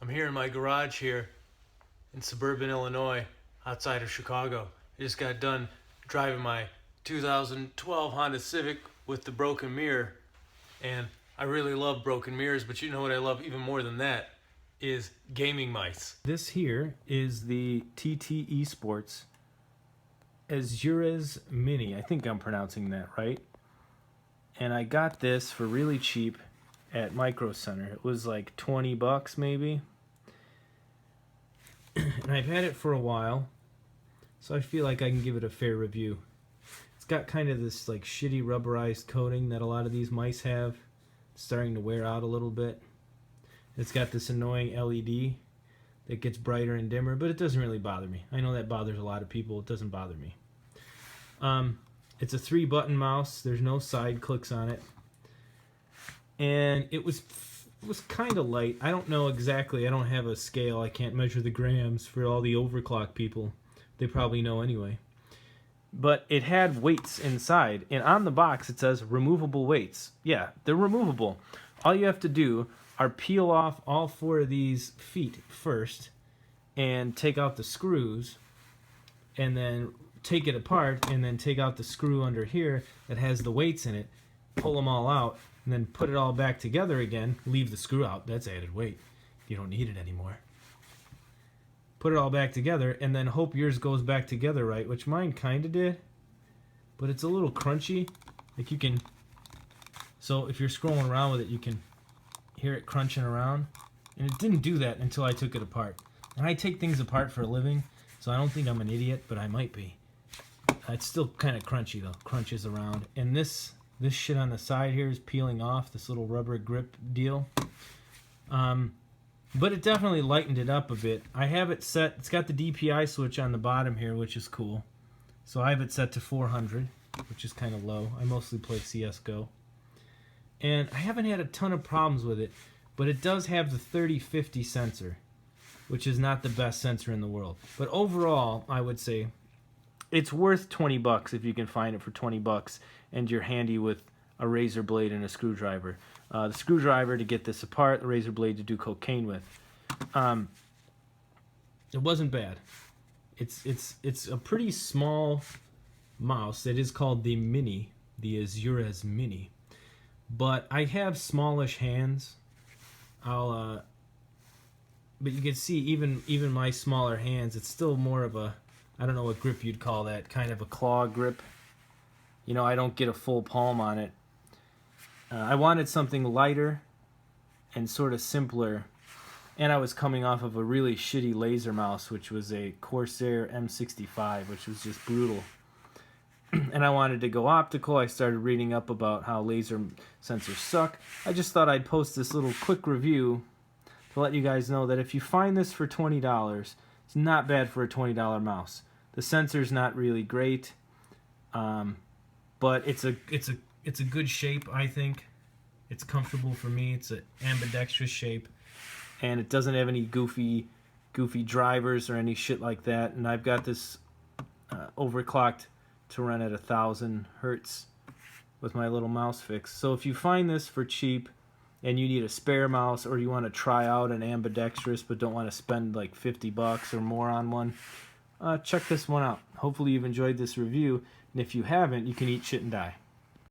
I'm here in my garage here in suburban Illinois, outside of Chicago. I just got done driving my 2012 Honda Civic with the broken mirror, and I really love broken mirrors, but you know what I love even more than that is gaming mice. This here is the Ttesports Azurues Mini. I think I'm pronouncing that right. And I got this for really cheap at Micro Center. It was like 20 bucks maybe. And I've had it for a while, so I feel like I can give it a fair review. It's got kind of this like shitty rubberized coating that a lot of these mice have. It's starting to wear out a little bit. It's got this annoying LED that gets brighter and dimmer, but it doesn't really bother me. I know that bothers a lot of people. It doesn't bother me. It's a 3-button mouse. There's no side clicks on it. And it was kind of light. I don't know exactly. I don't have a scale. I can't measure the grams for all the overclock people. They probably know anyway. But it had weights inside, and on the box it says removable weights. Yeah, they're removable. All you have to do are peel off all 4 of these feet first and take out the screws, and then take it apart and then take out the screw under here that has the weights in it, pull them all out, and then put it all back together again. Leave the screw out. That's added weight. You don't need it anymore. Put it all back together and then hope yours goes back together right, which mine kind of did, but it's a little crunchy. Like you can, so if you're scrolling around with it, you can hear it crunching around, and it didn't do that until I took it apart. And I take things apart for a living, so I don't think I'm an idiot, but I might be. It's still kind of crunchy though, crunches around. And this shit on the side here is peeling off, this little rubber grip deal. But it definitely lightened it up a bit. I have it set, it's got the DPI switch on the bottom here, which is cool. So I have it set to 400, which is kind of low. I mostly play CSGO. And I haven't had a ton of problems with it, but it does have the 3050 sensor, which is not the best sensor in the world. But overall, I would say it's worth 20 bucks if you can find it for 20 bucks and you're handy with a razor blade and a screwdriver. The screwdriver to get this apart, the razor blade to do cocaine with. It wasn't bad. It's a pretty small mouse. It is called the Mini, the Azurues Mini. But I have smallish hands. But you can see even my smaller hands, it's still more of a, I don't know what grip you'd call that, kind of a claw grip. You know, I don't get a full palm on it. I wanted something lighter and sort of simpler, and I was coming off of a really shitty laser mouse, which was a Corsair M65, which was just brutal. And I wanted to go optical. I started reading up about how laser sensors suck. I just thought I'd post this little quick review to let you guys know that if you find this for $20, it's not bad for a $20 mouse. The sensor's not really great, but it's a good shape, I think. It's comfortable for me. It's an ambidextrous shape, and it doesn't have any goofy drivers or any shit like that. And I've got this overclocked to run at 1000 hertz with my little mouse fix. So if you find this for cheap and you need a spare mouse, or you want to try out an ambidextrous but don't want to spend like 50 bucks or more on one, check this one out. Hopefully you've enjoyed this review, and if you haven't, you can eat shit and die.